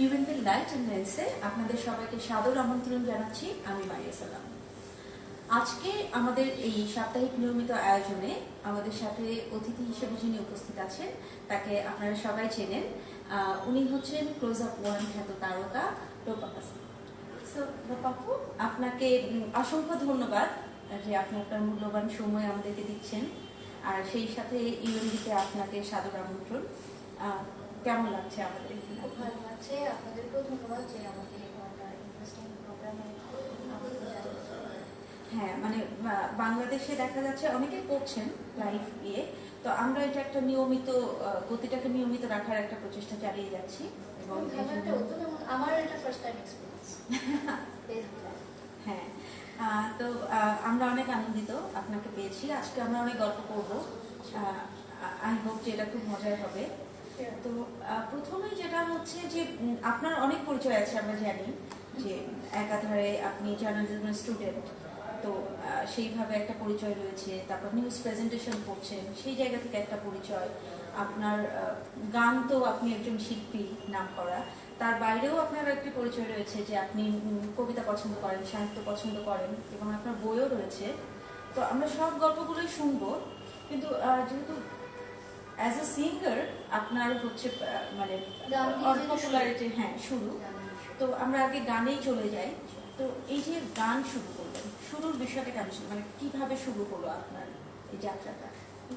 UNP light and লেন্সে আপনাদের সবাইকে সাদর আমন্ত্রণ জানাচ্ছি। আমি মারিয়া সালাম। আজকে আমাদের এই সাপ্তাহিক নিয়মিত আয়োজনে আমাদের সাথে অতিথি হিসেবে যিনি উপস্থিত আছেন তাকে আপনারা সবাই চেনেন। উনি হচ্ছেন ক্লোজ আপ ওয়ান খ্যাত তারকা রূপা হাসান। সো রূপাপু, আপনাকে অসংখ্য ধন্যবাদ যে আপনি আপনার মূল্যবান সময় আমাদেরকে দিচ্ছেন, আর সেই সাথে ইউএনবিতে আপনাকে সাদর আমন্ত্রণ। কেমন লাগছে আমাদের? খুব ভালো লাগছে। আপনাদেরকেও ধন্যবাদ যে আমাকে ইন্টারেস্টিং প্রোগ্রামে। হ্যাঁ, মানে বাংলাদেশে দেখা যাচ্ছে অনেকে করছেন লাইভ গিয়ে, তো আমরা এটা একটা নিয়মিত গতিটাকে নিয়মিত রাখার একটা প্রচেষ্টা চালিয়ে যাচ্ছি। এবং আমার এটা ফার্স্ট টাইম এক্সপেরিয়েন্স। হ্যাঁ, তো আমরা অনেক আনন্দিত আপনাকে পেয়েছি। আজকে আমরা অনেক গল্প করব, আই হোপ যে এটা খুব মজার হবে। তো প্রথমে যেটা হচ্ছে যে আপনার অনেক পরিচয় আছে, আমরা জানি যে একাধারে আপনি জার্নালিজমের স্টুডেন্ট, তো সেইভাবে একটা পরিচয় রয়েছে। তারপর নিউজ প্রেজেন্টেশন করছেন, সেই জায়গা থেকে একটা পরিচয়। আপনার গান, তো আপনি একজন শিল্পী নাম করা, তার বাইরেও আপনার একটি পরিচয় রয়েছে যে আপনি কবিতা পছন্দ করেন, সাহিত্য পছন্দ করেন, এবং আপনার বইও রয়েছে। তো আমরা সব গল্পগুলোই শুনবো, কিন্তু যেহেতু অ্যাজ এ সিঙ্গার আপনার হচ্ছে মানে পপুলারিটি শুরু, তো আমরা আগে গানেই চলে যাই। তো এই যে গান শুরু করলেন, শুরুর বিষয়টা কেন, মানে কিভাবে শুরু হলো আপনার এই যাত্রাটা?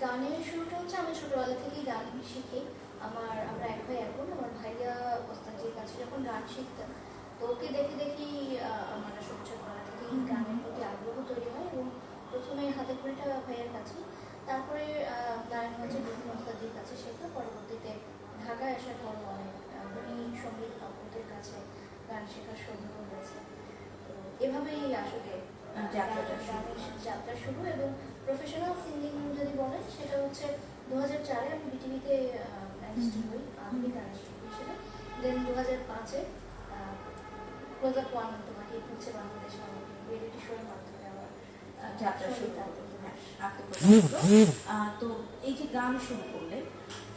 গানের শুরুটা হচ্ছে আমি ছোটবেলা থেকেই গান শিখি। আমরা এক ভাই, এখন আমার ভাইয়া ওস্তাদের কাছে যখন গান শিখতাম, তো ওকে দেখে দেখি আমার আসলে ছোটবেলা থেকেই গানের প্রতি আগ্রহ তৈরি হয়। এবং প্রথমে হাতে খড়িটা ভাইয়ের কাছে, তারপরে নারায়ণগঞ্জের বিভিন্ন ওস্তাদের কাছে শেখা, পরবর্তীতে ঢাকায় আসার পর উনি সঙ্গীত আপুদের কাছে গান শেখার সৌভাগ্য হয়েছে। তো এভাবেই আসলে যাত্রা শুরু। এবং প্রফেশনাল সিঙ্গিং যদি বলেন, সেটা হচ্ছে 2004-এ আমি বিটিভিতে অ্যানিস্টেড হই, আধুনিক অ্যানিস্টেড হিসেবে। দেন 2005-এ ক্লোজ আপ ওয়ান তোমাকে হচ্ছে বাংলাদেশে আমাকে রিয়েলিটি শোয়ের মাধ্যমে আমার যাত্রা শুরু করলো। তো এই যে গান শুরু করলেন,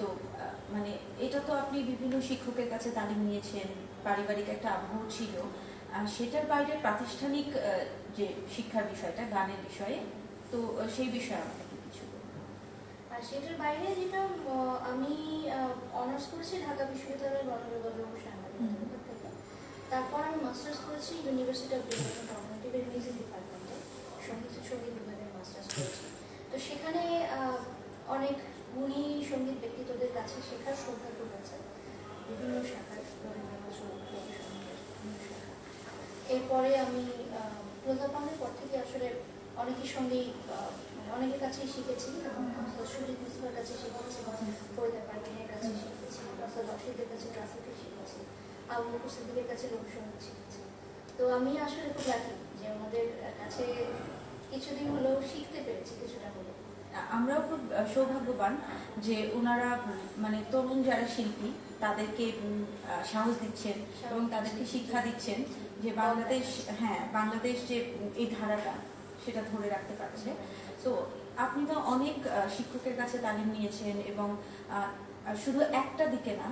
তো মানে এটা তো আপনি বিভিন্ন শিক্ষকের কাছে তালিম নিয়েছেন, পারিবারিক একটা আগ্রহ ছিল, সেটার বাইরে প্রাতিষ্ঠানিক যে শিক্ষার বিষয়টা গানের বিষয়ে, তো সেই বিষয়ে আমাকে কিছু। আর সেটার বাইরে যেটা আমি অনার্স করেছি ঢাকা বিশ্ববিদ্যালয়ের গণযোগাযোগ সাংবাদিকতা থেকে। তারপর আমি মাস্টার্স করেছি ইউনিভার্সিটি অফ ডেভেলপমেন্ট কমিউনিটির মিউজিক ডিপার্টমেন্টে, সঙ্গীত বিভাগের মাস্টার্স করেছি। তো সেখানে অনেক গুণী সঙ্গীত ব্যক্তিত্বদের কাছে শেখার সৌভাগ্য হয়েছে, বিভিন্ন শাখার এরপরে আমি প্রজাপানের পর থেকে আসলে অনেকের সঙ্গেই অনেকের কাছেই শিখেছি। সুজিত মিশ্রের কাছে শিখেছি, ফরিদা পারভিনের কাছে শিখেছি, রশিদের কাছে ক্লাসিক্যাল শিখেছি, আবু বকর সিদ্দিকের কাছে লোকসঙ্গীত শিখেছি। তো আমি আসলে খুব লাকি যে আমাদের কাছে কিছুদিন হলেও শিখতে পেরেছি, কিছুটা হলেও। আমরাও খুব সৌভাগ্যবান যে ওনারা মানে তরুণ যারা শিল্পী তাদেরকে সাহস দিচ্ছেন এবং তাদেরকে শিক্ষা দিচ্ছেন যে বাংলাদেশ যে এই ধারাটা সেটা ধরে রাখতে পারছে। তো আপনি তো অনেক শিক্ষকের কাছে তালিম নিয়েছেন, এবং শুধু একটা দিকে না,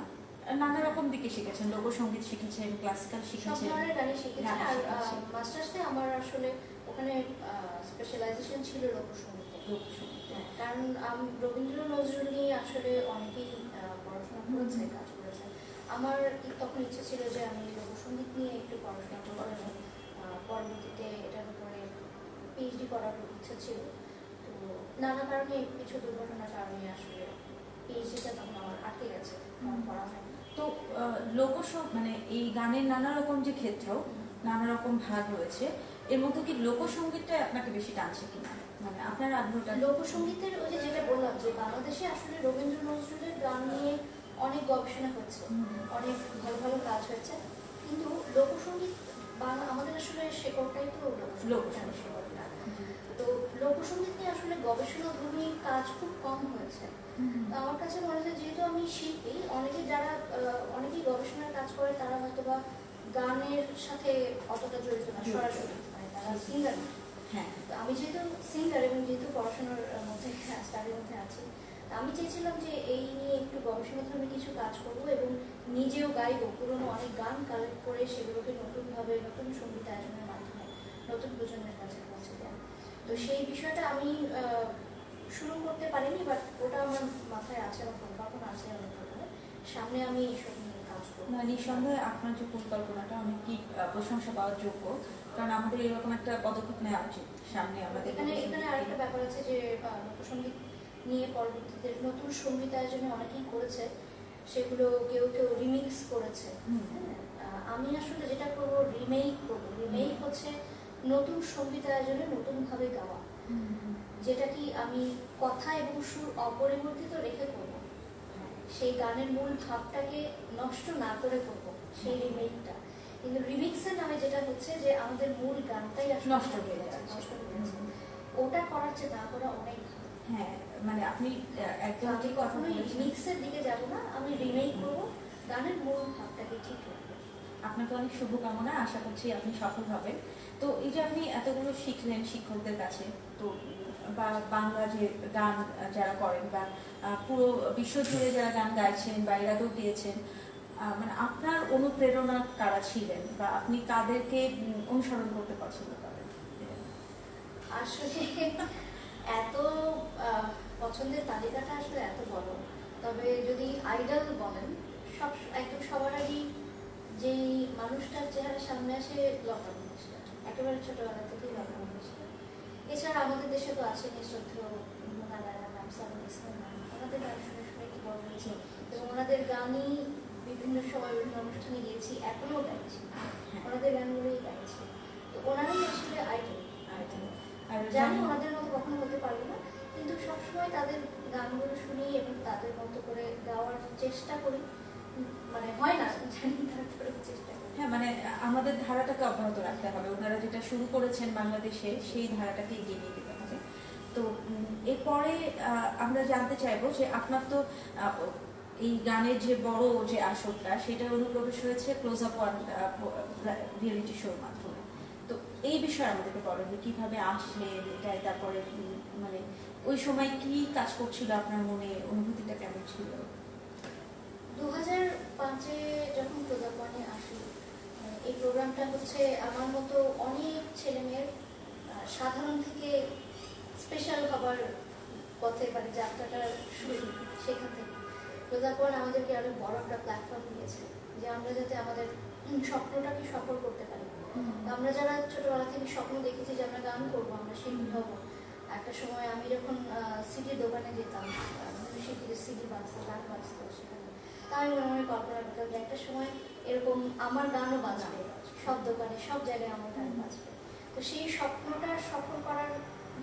নানা রকম দিকে শিখেছেন, লোকসঙ্গীত শিখেছেন, ক্লাসিক্যাল শিখেছেন। মাস্টার্সে আমার আসলে ওখানে স্পেশালাইজেশন ছিল লোকসঙ্গীতে। কারণ রবীন্দ্র নজরুল নিয়ে আসলে অনেকেই পড়াশোনা করেছে, কাজ করেছে। আমার তখন ইচ্ছে ছিল যে আমি লোকসঙ্গীত নিয়ে একটু পড়াশোনা করব, পরবর্তীতে এটার উপরে পিএইচডি করার ইচ্ছা ছিল। তো নানা কারণে, কিছু দুর্ঘটনার কারণে আসলে পিএইচডিটা তখন আমার আটকে গেছে, পড়া হয়নি। তো মানে এই গানের নানা রকম যে ক্ষেত্র, নানা রকম ভাগ রয়েছে, এর মধ্যে কি লোকসঙ্গীতটা আপনাকে বেশি টানছে কিনা, মানে আপনার আগ্রহটা? লোকসঙ্গীতের ওই যে যেটা বললাম যে বাংলাদেশে আসলে রবীন্দ্র নজরুলের গান নিয়ে অনেক গবেষণা হচ্ছে, অনেক ভালো ভালো কাজ হয়েছে, কিন্তু লোকসঙ্গীত আমাদের আসলে শেকড়টাই তো লোকসঙ্গীত। তো লোকসঙ্গীত নিয়ে আসলে গবেষণাধর্মী কাজ খুব কম হয়েছে। আমার কাছে মনে হয় যেহেতু আমি শিল্পী, অনেকেই গবেষণার কাজ করে, তারা হয়তো বা গানের সাথে অতটা জড়িত না সরাসরি, মানে তারা সিঙ্গার না। হ্যাঁ, আমি যেহেতু সিঙ্গার এবং যেহেতু পড়াশোনার মধ্যে স্টাডির মধ্যে আছি, আমি চেয়েছিলাম যে এই নিয়ে একটু গবেষণাধর্মী কিছু কাজ করবো এবং নিজেও গাইবো পুরোনো অনেক গান কালেক্ট করে সেগুলোকে নতুনভাবে নতুন সঙ্গীত আয়োজনের মাধ্যমে নতুন প্রজন্মের কাছে পৌঁছে দেওয়া। তো সেই বিষয়টা আমি শুরু করতে পারিনি, বাট ওটা আমার মাথায় আছে, আমার পরিকল্পনা আছে অনেক ধরনের। সামনে আমি এইসব নিয়ে কাজ করবো। না, নিঃসন্দেহে আপনার যে পরিকল্পনাটা অনেকই প্রশংসা পাওয়ার যোগ্য, কারণ আমাদের এরকম একটা পদক্ষেপ নেওয়া উচিত সামনে আমাদের। এখানে আরেকটা ব্যাপার আছে যে লোকসঙ্গীত নিয়ে পরবর্তীতে নতুন সঙ্গীত আয়োজনে অনেকেই করেছে, সেগুলো কেউ কেউ রিমিক্স করেছে। আমি আসলে যেটা করবো রিমেক করবো। রিমেক হচ্ছে নতুন সঙ্গীত আয়োজনে নতুনভাবে গাওয়া, যেটা কি আমি কথা এবং সুর অপরিবর্তিত রেখে করব, সেই গানের মূল ভাবটাকে নষ্ট না করে করব সেই রিমেকটা। কিন্তু রিমিক্সের নামে যেটা হচ্ছে যে আমাদের মূল গানটাই আসলে নষ্ট হয়ে যাচ্ছে। ওটা করার চেয়ে না করা অনেক ভালো। হ্যাঁ, মানে আপনি একদম আমি ঠিক কথা কখনোই বলেছেন। রিমিক্সের দিকে যাব না, আমি রিমেক করবো, গানের মূল ভাবটাকে ঠিক রাখবো। আপনাকে অনেক শুভকামনা, আশা করছি আপনি সফল হবেন। তো এই যে আপনি এতগুলো শিখলেন শিক্ষকদের কাছে, তো বা বাংলা যে গান যারা করেন বা পুরো বিশ্ব জুড়ে যারা গান গাইছেন বা এর আগেও গিয়েছেন, মানে আপনার অনুপ্রেরণা কারা ছিলেন বা আপনি কাদেরকে অনুসরণ করতে পছন্দ করেন? আসলে এত পছন্দের তালিকাটা আসলে এত বড়, তবে যদি আইডল বলেন, সব একদম সবার আগেই যেই মানুষটার চেহারা সামনে আসে লতা মঙ্গেশকর, একেবারে ছোটবেলা থেকেই লতা মঙ্গেশকর। এছাড়া আমাদের দেশে তো আছে শ্রদ্ধেয় মোনা লায়লা ম্যাম, সাবিনা ইসলাম ম্যাম, ওনাদের গান শুনে শুনে কি বড় হয়েছে, এবং ওনাদের গানই বিভিন্ন সময় বিভিন্ন অনুষ্ঠানে গিয়েছি, এখনো গাইছি, ওনাদের গানগুলোই গাইছি। তো ওনারাই আসলে আইডল। জানি ওনাদের মতো কখনো হতে পারবো না, কিন্তু সবসময় তাদের গানগুলো শুনি এবং তাদের মতো করে গাওয়ার চেষ্টা করি। মানে হয় না জানি, তারপরে চেষ্টা করি। হ্যাঁ, মানে আমাদের ধারাটাকে অব্যাহত রাখতে হবে। ওনারা যেটা শুরু করেছেন বাংলাদেশে, সেই ধারাটাকে এগিয়ে নিয়ে যেতে হবে। তো এরপরে আমরা জানতে চাইবো যে আপনার তো এই গানের যে বড় যে আসরটা, সেটা অনুপ্রবেশ হয়েছে ক্লোজ আপ ওয়ান রিয়েলিটি শোর মাধ্যমে। তো এই বিষয়ে আমাদেরকে বলেন যে কিভাবে আসলেন এটাই, তারপরে মানে ওই সময় কি কাজ করছিল আপনার মনে, অনুভূতিটা কেমন ছিল? 2005-এ যখন প্রজাপনে আসি, এই প্রোগ্রামটা হচ্ছে আমার মতো অনেক ছেলেমেয়ের সাধারণ থেকে স্পেশাল হবার পথে, মানে যাত্রাটা শুরু সেখান থেকে। প্রজাপন আমাদেরকে আরো বড় একটা প্ল্যাটফর্ম দিয়েছে যে আমরা যাতে আমাদের স্বপ্নটাকে সফল করতে পারি। আমরা যারা ছোটবেলা থেকে স্বপ্ন দেখেছি যে আমরা গান করবো, আমরা শিল্পী হবো, একটা সময় আমি যখন সিডির দোকানে যেতাম, সিডি বাজতো, গান বাজতো সেখানে, তা আমি মনে মনে কল্পনা করতাম যে একটা সময় এরকম আমার গানও বাজবে, সব দোকানে সব জায়গায় আমার গান বাজবে। তো সেই স্বপ্নটা সফল করার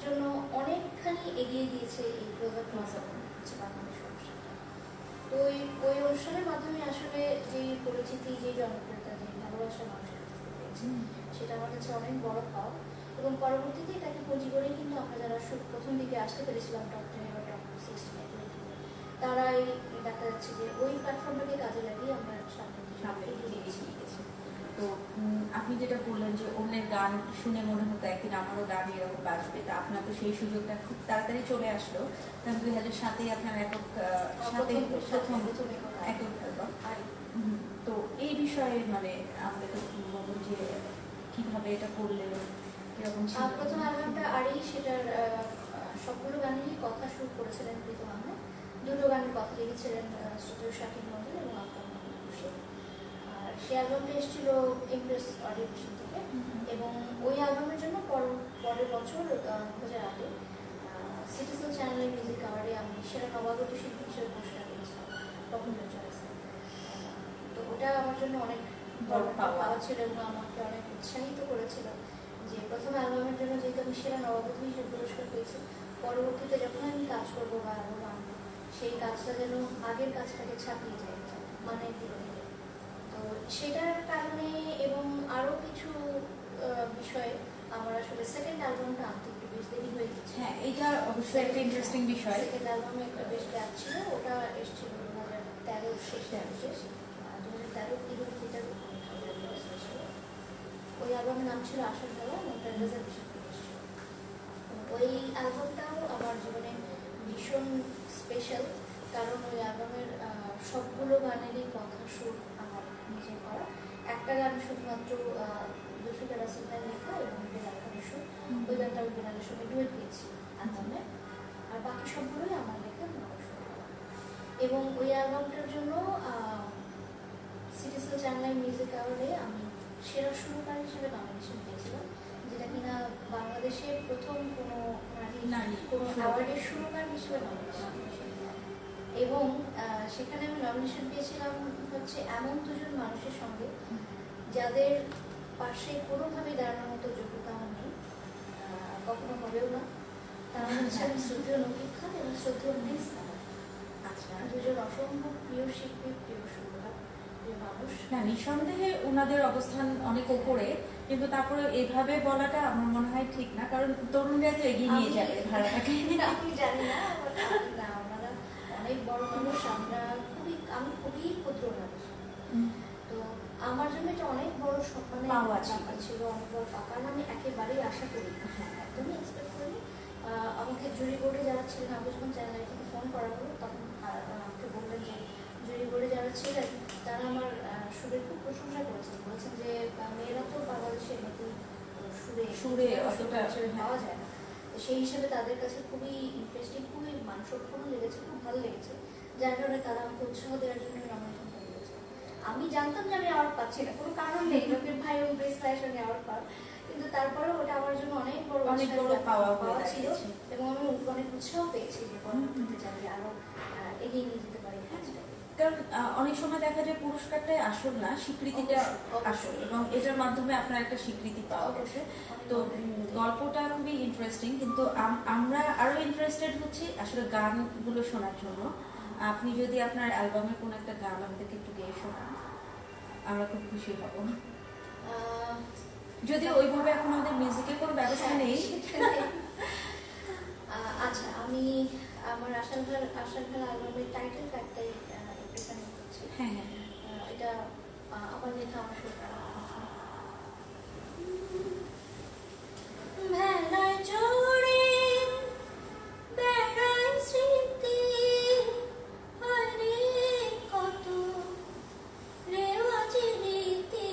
জন্য অনেকখানি এগিয়ে দিয়েছে এই প্রোগ্রাম হচ্ছে বাংলাদেশ অনুষ্ঠানটা। তো ওই অনুষ্ঠানের মাধ্যমে আসলে যেই পরিচিতি, যে জনপ্রিয়তা, যে ভালোবাসা মানুষের কাছ থেকে পেয়েছি, সেটা আমার কাছে অনেক বড় পাওয়া। এবং পরবর্তীতে এটাকে পুঁজি করেই কিন্তু আমরা যারা প্রথম দিকে আসতে পেরেছিলাম টপ 10 বা টপ 16, তারাই দেখা যাচ্ছে যে ওই প্ল্যাটফর্মটাকে কাজে লাগিয়ে আমরা সামনে এগিয়ে গেছি। তো আপনি যেটা বললেন যে অন্যের গান শুনে মনে হতো একদিন আমারও গান এরকম বাজবে, তা আপনার তো সেই সুযোগটা খুব তাড়াতাড়ি চলে আসলো। কারণ 2007-এ আপনার একক অ্যালবাম। তো এই বিষয়ে মানে আমরা তো বলবো যে কিভাবে এটা করলেন, কিরকম ছিল? প্রথম অ্যালবামটা আরই, সেটার সবগুলো গানেরই কথা শুট করেছিলেন প্রীতম আহমেদ, দুটো গানের কথা লিখেছিলেন শ্রদ্ধেয় শাকিব মন্ডল এবং আফতাব মোহাম্মদ খুরশিদ। আর সেই অ্যালবামটা এসেছিল ইমপ্রেস অডিও ভিশন থেকে, এবং ওই অ্যালবামের জন্য পরের বছর 2008-এ সিটিজেন চ্যানেলের মিউজিক অ্যাওয়ার্ডে আমি সেরা নবাগত শিল্পী হিসেবে পুরস্কার পেয়েছিলাম, পপুলার চয়েসে। তো ওটা আমার জন্য অনেক বড় পাওয়া ছিল এবং আমাকে অনেক উৎসাহিত করেছিল যে প্রথম অ্যালবামের জন্য যেহেতু আমি সেরা নবাগত হিসেবে পুরস্কার পেয়েছি, পরবর্তীতে যখন আমি কাজ করবো বা অ্যালবাম আনবো, সেই কাজটা যেন আগের কাজটাকে ছাপিয়ে যায় মানের দিকে। তো সেটার কারণে এবং আরও কিছু বিষয়ে আমার আসলে সেকেন্ড অ্যালবামটা আনতে একটু বেশ দেরি হয়ে গেছে। হ্যাঁ, এটা অবশ্যই একটা ইন্টারেস্টিং বিষয়। সেকেন্ড অ্যালবামে একটা বেশ গ্যাপ ছিল, ওটা এসেছিল 2013 শেষে, 2013 ঈদুল ফিতর। ওই অ্যালবামের নাম ছিল আশার ধারা, ওটা রেজার্ভেশন এসেছিল। ওই অ্যালবামটাও আমার জীবনে ভীষণ স্পেশাল, কারণ ওই অ্যালবামের সবগুলো গানেরই কথা সুর আমার নিজে করা। একটা গান শুধুমাত্র জুলফিকার রাসেল ভাইয়ের লেখা এবং বেলাল খানের সুর, ওই গানটা আমি বেলালের সঙ্গে ডুয়েট গেয়েছি অ্যালবামে। আর বাকি সবগুলোই আমার লেখা, আমার সুর করা। এবং ওই অ্যালবামটার জন্য সিটিসেল চ্যানেল মিউজিক অ্যাওয়ার্ডে আমি সেরা সুরকার হিসেবে নমিনেশন পেয়েছিলাম, যেটা কিনা বাংলাদেশে প্রথম কোনো নারী কোনো অ্যাওয়ার্ডের সুরকার হিসেবে নমিনেশন। এবং সেখানে আমি নমিনেশন পেয়েছিলাম হচ্ছে এমন দুজন মানুষের সঙ্গে যাদের পাশে কোনোভাবে দাঁড়ানোর মতো যোগ্যতা আমার নেই, কখনো হবেও না। তারা হচ্ছে আমি শ্রদ্ধেয় নকিব খান এবং শ্রদ্ধেয় প্রিন্স খান। আচ্ছা, দুজন অসম্ভব প্রিয় শিল্পী, প্রিয় সুরকার, প্রিয় মানুষ। না নিঃসন্দেহে ওনাদের অবস্থান অনেক উপরে, কিন্তু তারপরে এভাবে বলাটা আমার মনে হয় ঠিক না, কারণ তরুণরা তো এগিয়ে নিয়ে যাবে ধারাটাকে। আমি জানি না, না ওনারা অনেক বড় মানুষ, আমি খুবই ক্ষুদ্র মানুষ। তো আমার জন্য এটা অনেক বড় সম্মানের পাওয়া ব্যাপার ছিল, অনেক বড় পাওয়া, কারণ আমি একেবারেই আশা করি, একদমই এক্সপেক্ট করিনি। আমাকে জুরি বোর্ডে যারা ছিলেন, আমি যখন চ্যানেল থেকে ফোন করা হলো তখন আমাকে বললেন যে জুরি বোর্ডে যারা ছিলেন তারা আমার সুরের খুব প্রশংসা করেছেন, বলেছেন যে মেয়েরা তো বাংলাদেশে এমনিতেই সুরে অতটা পাওয়া যায় না। তো সেই হিসেবে তাদের কাছে খুবই ইন্টারেস্টিং, খুবই মানসম্পন্ন লেগেছে, খুব ভালো লেগেছে, যার কারণে তারা আমাকে উৎসাহ দেওয়ার জন্য নমিনেশন করে দিয়েছে। আমি জানতাম যে আমি অ্যাওয়ার্ড পাচ্ছি না, কোনো কারণ নেই, রবির ভাই এবং প্রেস ভাইয়ের সঙ্গে অ্যাওয়ার্ড পাওয়ার, কিন্তু তারপরেও ওটা আমার জন্য অনেক বড় পাওয়া ছিল এবং আমি অনেক উৎসাহ পেয়েছি যে পরবর্তীতে যাতে আরো এগিয়ে নিয়ে যেতে পারি কাজটাকে। কারণ অনেক সময় দেখা যায় পুরস্কারটাই আসল না, স্বীকৃতিটা আসল, এবং এটার মাধ্যমে আপনার একটা স্বীকৃতি পাওয়া গেছে। তো গল্পটা খুবই ইন্টারেস্টিং, কিন্তু আমরা আরো ইন্টারেস্টেড হচ্ছি আসলে গানগুলো শোনার জন্য। আপনি যদি আপনার অ্যালবামের কোনো একটা গান আমাদেরকে একটু গেয়ে শোনান, আমরা খুব খুশি হব। যদি ওইভাবে এখন আমাদের মিউজিকের কোনো ব্যবস্থা নেই। আচ্ছা, আমি আমার আশার ঘর অ্যালবামের টাইটেল ট্র্যাকটাই প্রেজেন্ট করছি। হ্যাঁ হ্যাঁ, এটা আমার লেখা, আমার সুর করা। মেলায় জোরে বেড়ায় স্মৃতি, আরে কত রেওয়াজে রীতি,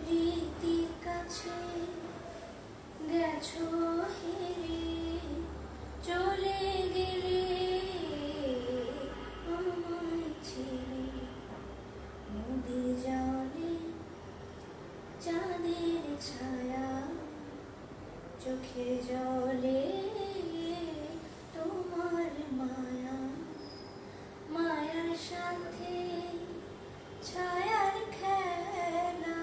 রীতির কাছে গেছো হেরে, চলে গেলে আমায় ছেড়ে, নদীর জলে চাঁদের ছায়া, চোখের জলে তোমার মায়া, মায়ার সাথে ছায়ার খেলা,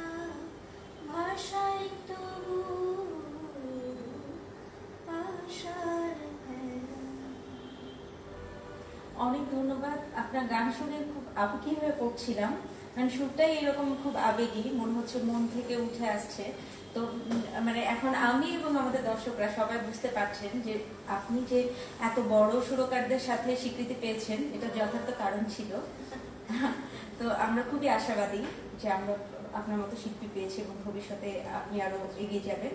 ভাষায় তবু আশার ভেলা। অনেক ধন্যবাদ। আপনার গান শুনে খুব আবেগী হয়ে পড়ছিলাম, মানে সুরটাই এরকম খুব আবেগী, মনে হচ্ছে মন থেকে উঠে আসছে। তো মানে এখন আমি এবং আমাদের দর্শকরা সবাই বুঝতে পারছেন যে আপনি যে এত বড় সুরকারদের সাথে স্বীকৃতি পেয়েছেন, এটা যথার্থ কারণ ছিল। তো আমরা খুবই আশাবাদী যে আমরা আপনার মতো শিল্পী পেয়েছি এবং ভবিষ্যতে আপনি আরো এগিয়ে যাবেন।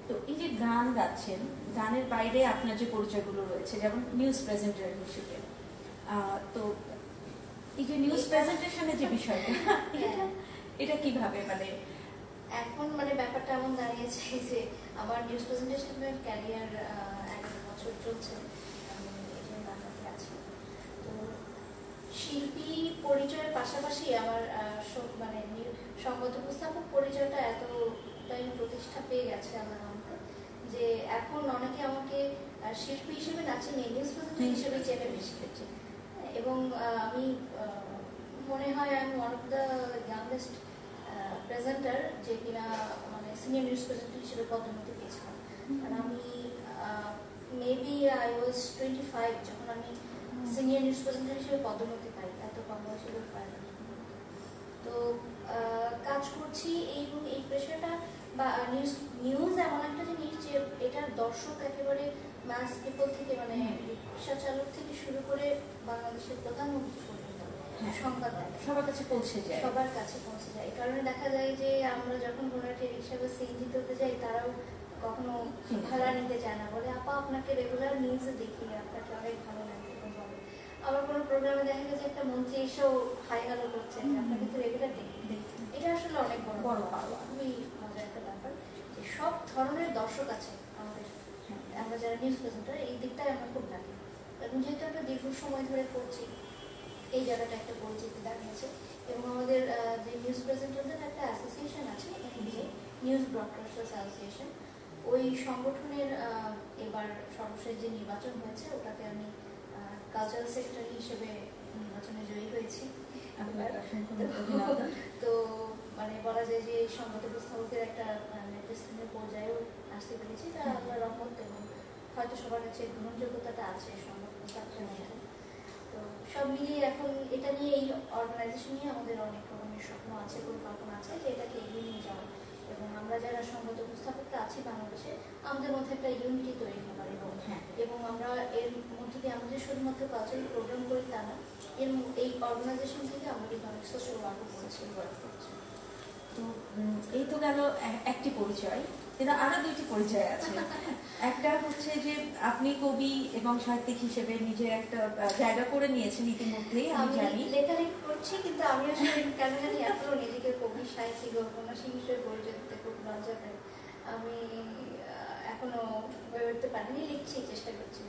তো এই যে গান গাচ্ছেন, গানের বাইরে আপনার যে পরিচয়গুলো রয়েছে, যেমন নিউজ প্রেজেন্টার হিসেবে, তো এই যে নিউজ প্রেজেন্টেশনের যে বিষয়টা, এটা কিভাবে মানে এখন মানে ব্যাপারটা এমন দাঁড়িয়েছে যে আমার নিউজ প্রেজেন্টেশনের ক্যারিয়ার 11 বছর চলছে, আমি এখানে বাংলাতে আছি। তো শিল্পী পরিচয়ের পাশাপাশি আমার মানে সংবাদ উপস্থাপক পরিচয়টা এতটাই প্রতিষ্ঠা পেয়ে গেছে আমার আমাকে, যে এখন অনেকে আমাকে শিল্পী হিসেবে নাচে নেই, নিউজ প্রেজেন্টার হিসেবে চেনে বেশি পেয়েছে। এবং আমি মনে হয় আমি one of the youngest presenter যে কিনা মানে সিনিয়র নিউজ প্রেজেন্টার হিসেবে পদোন্নতি পেয়েছিলাম। কারণ আমি মেবি আই ওয়াজ 25 যখন আমি সিনিয়র নিউজ প্রেজেন্টার হিসেবে পদোন্নতি পাই, এত কম বয়সে পাই। তো কাজ করছি এই প্রেশারটা, বা নিউজ এমন একটা জিনিস যে এটার দর্শক একেবারে ম্যাস পিপল থেকে, মানে রিক্সা চালক থেকে শুরু করে বাংলাদেশের প্রধানমন্ত্রী পর্যন্ত সংবাদ সবার কাছে পৌঁছে যায়, সবার কাছে পৌঁছে যায়। এই কারণে দেখা যায় যে আমরা যখন কোনো একটা রিক্সা বা সিএনজি তুলতে যাই, তারাও কখনো ভাড়া নিতে চায় না, বলে আপা আপনাকে রেগুলার নিউজে দেখি, আপনাকে অনেক ভালো লাগে। আবার কোনো প্রোগ্রামে দেখা গেছে একটা মন্ত্রী এসেও হাই হ্যালো করছে, আপনাকে তো রেগুলার দেখি। এটা আসলে অনেক বড় বড় পাওয়া। খুবই মজার একটা ব্যাপার যে সব ধরনের দর্শক আছে আমাদের। আমরা যারা নিউজ প্রেজেন্টার এই দিকটাই আমরা খুব ডাকি, এবং যেহেতু একটা দীর্ঘ সময় ধরে করছি এই জায়গাটা একটা পরিচিতি দাঁড়িয়েছে। এবং আমাদের যে নিউজ প্রেজেন্টারদের একটা অ্যাসোসিয়েশন আছে, এনবিএ, নিউজ ব্রডকাস্টার্স অ্যাসোসিয়েশন, ওই সংগঠনের এবার সর্বশেষ যে নির্বাচন হয়েছে ওটাতে আমি কালচারাল সেক্রেটারি হিসেবে নির্বাচনে জয়ী হয়েছি। তো মানে বলা যায় যে সংবাদ উপস্থাপকের একটা নেতৃস্থানীয় পর্যায়েও আসতে পেরেছি, যা আল্লাহর রহমত, এবং হয়তো সবার কাছে গ্রহণযোগ্যতাটা আছে সংবাদ উপস্থাপকের মধ্যে। তো সব মিলিয়ে এখন এটা নিয়ে, এই অর্গানাইজেশন নিয়ে আমাদের অনেক রকমের স্বপ্ন আছে, পরিকল্পনা আছে যে এটাকে এগিয়ে নিয়ে যাওয়া, এবং আমরা যারা সংবাদ উপস্থাপকরা আছি বাংলাদেশে আমাদের মধ্যে একটা ইউনিটি তৈরি হবার, এবং আমরা এর মধ্যে দিয়ে আমাদের শুধুমাত্র কালচারাল প্রোগ্রাম করি তা না, এই অর্গানাইজেশন থেকে আমরা কিন্তু অনেক সোশ্যাল ওয়ার্কও করেছি। তো এই তো গেল একটি পরিচয়, কিন্তু আরো দুইটি পরিচয় আছে। একটা হচ্ছে যে আপনি কবি এবং সাহিত্যিক হিসেবে নিজের একটা জায়গা করে নিয়েছেন ইতিমধ্যেই, আমি জানি। লেখালেখি করছি, কিন্তু আমি আসলে কেন জানি এখনো নিজেকে কবি, সাহিত্যিক, উপন্যাসিক হিসেবে পরিচয় দিতে খুব লজ্জা পাই। আমি এখনো হয়ে উঠতে পারিনি, লিখছি, চেষ্টা করছি।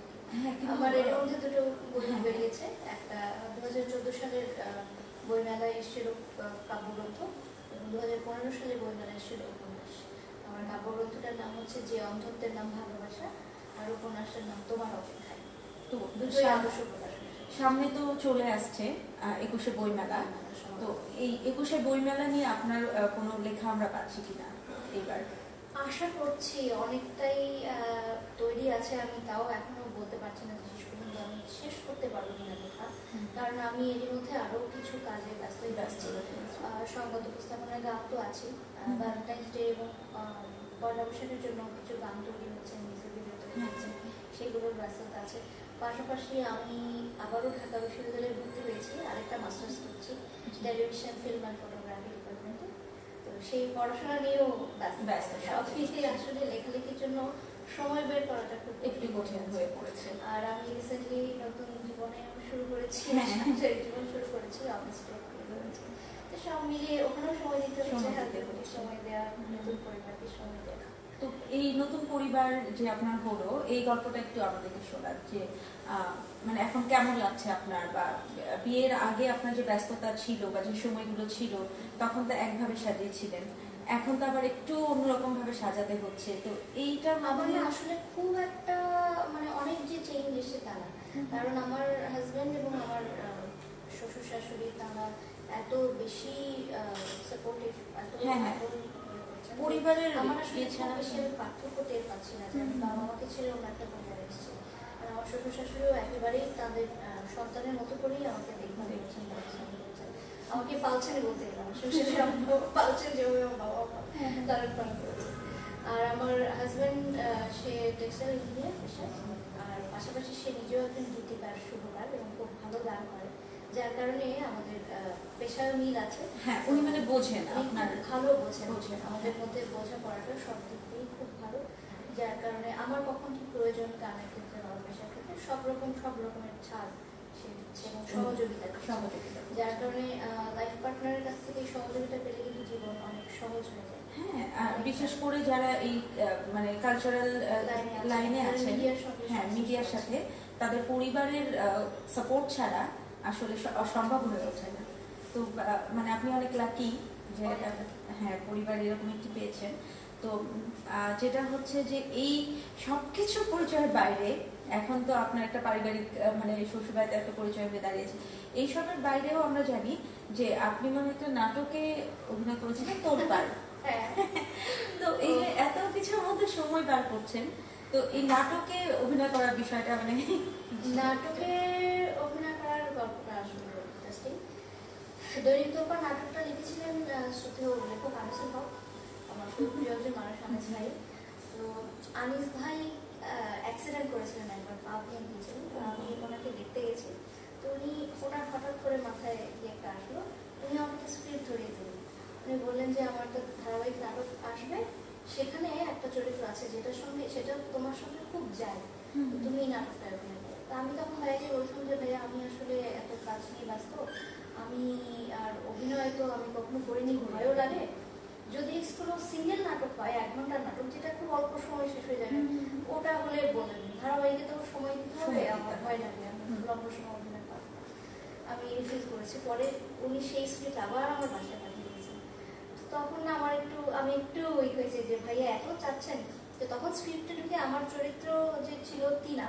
আমার এর মধ্যে দুটো বই বেরিয়েছে, একটা 2014 সালের বইমেলায় এসেছিল কাব্যগ্রন্থ, এবং 2015 সালে বইমেলায় এসেছিল উপন্যাস। আমার কাব্যগ্রন্থটার নাম হচ্ছে যে অন্ধত্বের নাম ভালোবাসা, আর উপন্যাসের নাম তোমার অপেক্ষায়। তো দুটোই আদর্শ প্রকাশ। সামনে তো চলে আসছে 21শে বইমেলা, তো এই 21শে বইমেলা নিয়ে আপনার কোনো লেখা আমরা পাচ্ছি কিনা এবার? আশা করছি অনেকটাই তৈরি আছে, আমি তাও এখনো বলতে পারছি না শেষ পর্যন্ত আমি শেষ করতে পারবো কিনা লেখা, কারণ আমি এর মধ্যে আরো কিছু কাজে ব্যস্ত আছি। সংবাদ উপস্থাপনার গান তো আছে, ভ্যালেন্টাইন্স ডে এবং পয়লা বৈশাখের জন্য কিছু গান তৈরি হচ্ছে, মিউজিক ভিডিও তৈরি হচ্ছে, সেগুলোর ব্যস্ততা আছে। পাশাপাশি আমি আবারও ঢাকা বিশ্ববিদ্যালয়ে ভর্তি হয়েছি, আরেকটা মাস্টার্স করছি টেলিভিশন, ফিল্ম অ্যান্ড ফটোগ্রাফি ডিপার্টমেন্টে। তো সেই পড়াশোনা নিয়েও ব্যস্ত, সব মিলিয়ে আসলে লেখালেখির জন্য সময় বের করাটা খুব একটু কঠিন হয়ে পড়েছে। আর আমি রিসেন্টলি নতুন জীবনে শুরু করেছি, জীবন শুরু করেছি, অফিসে করেছি, তো সব মিলিয়ে ওখানেও সময় দিতে হচ্ছে, সময় দেওয়া, নতুন পরিবারকে সময় দেওয়া। তো এই নতুন পরিবার যে আপনার হলো, এই গল্পটা একটু আমাদেরকে শোনান, যে মানে এখন কেমন লাগছে আপনার, বা বিয়ের আগে আপনার যে ব্যস্ততা ছিল বা যে সময়গুলো ছিল তখন তো একভাবে সাজিয়েছিলেন, এখন তো আবার একটু অন্যরকম ভাবে সাজাতে হচ্ছে, তো এইটা আমার আসলে খুব একটা মানে অনেক যে চেঞ্জ এসে তা না, কারণ আমার হাজবেন্ড এবং আমার শ্বশুর শাশুড়ি তারা এত বেশি সাপোর্টিভ, এত পরিবারের আমার আসলে ছাড়া বেশি পার্থক্য টের পাচ্ছি না, যে আমি বাবা মাকে ছেড়ে অন্য একটা পরিবার এসেছি। আর আমার শ্বশুর শাশুড়িও একেবারেই তাদের সন্তানের মতো করেই আমাকে দেখভাল করছেন, আমাকে পালছেন বলতে গেলাম, শ্বশুর পালছেন যেভাবে আমার বাবা মা লালন পালন করেছে। আর আমার হাজব্যান্ড সে টেক্সটাইল ইঞ্জিনিয়ার পেশায়, আর পাশাপাশি সে নিজেও একজন গীতিকার, সুরকার, এবং খুব ভালো গান করে, যার কারণে আমাদের পেশায় মিল আছে। হ্যাঁ, উনি মানে বোঝেন, আপনার ভালো বোঝেন, আমাদের মধ্যে বোঝাপড়াটা সব দিক দিয়েই খুব ভালো, যার কারণে আমার কখন কি প্রয়োজন গানের ক্ষেত্রে বা পেশার ক্ষেত্রে সব রকমের ছাড় সে দিচ্ছে এবং সহযোগিতা, যার কারণে লাইফ পার্টনারের কাছ থেকে সহযোগিতা পেলে কিন্তু জীবন অনেক সহজ হয়ে যায়। হ্যাঁ, বিশেষ করে যারা এই মানে কালচারাল লাইনে আছে, হ্যাঁ, মিডিয়ার সাথে, তাদের পরিবারের সাপোর্ট ছাড়া আসলে সম্ভব হয়ে ওঠে না। তো মানে আপনি অনেক লাকি যে হ্যাঁ পরিবার এরকম একটি পেয়েছেন। তো যেটা হচ্ছে যে এই সবকিছু পরিচয়ের বাইরে এখন তো আপনার একটা পারিবারিক মানে শ্বশুরবাড়িতে একটা পরিচয় হয়ে দাঁড়িয়েছে, এইসবের বাইরেও আমরা জানি যে আপনি মানে একটা নাটকে অভিনয় করেছিলেন, তোলপাড়। তো এই যে এত কিছুর মধ্যে সময় বার করছেন, তো এই নাটকে অভিনয় করার বিষয়টা মানে নাটকে অভিনয় করার গল্পটা আসলে ইন্টারেস্টিং। দৈনিক তোলপাড় নাটকটা লিখেছিলেন শ্রদ্ধেয় লেখক আনিসুল হক, আমার খুব প্রিয় একজন মানুষ আনিস ভাই। তো আনিস ভাই অ্যাক্সিডেন্ট করেছিলেন, একবার পা ভেঙে গিয়েছিলেন, তো আমি ওনাকে দেখতে গেছি। তো উনি ওনার হঠাৎ করে মাথায় দিয়ে একটা আসলো, উনি আমাকে স্ক্রিপ্ট ধরিয়ে দিলেন। উনি বললেন যে আমার একটা ধারাবাহিক নাটক আসবে, সেখানে একটা চরিত্র আছে যেটার সঙ্গে সেটা তোমার সঙ্গে খুব যায়, তুমি এই নাটকটা অভিনয় করো। আমি তখন ভাইয়াকে বলছিলাম যে ভাইয়া আমি আসলে এত কাজ নিয়ে ব্যস্ত, আমি আর অভিনয় তো আমি কখনো করিনি, ভয়ও লাগে। যদি কোনো সিঙ্গেল নাটক হয় 1 ঘন্টার নাটক যেটা খুব অল্প সময় শেষ হয়ে যাবে, ওটা হলে বলেন, ধারাবাহিকে তো সময় দিতে হবে, আমার ভয় লাগে, আমি লম্বা সময় অভিনয় পারবো না। আমি রিফিউজ করেছি। পরে উনি সেই স্ক্রিপ্ট আবার আমার বাসায় পাঠিয়ে দিয়েছেন। তো তখন না আমি একটু উইক হয়েছে যে ভাইয়া এত চাচ্ছেন। তো তখন স্ক্রিপ্টে ঢুকে আমার চরিত্র যে ছিল টিনা,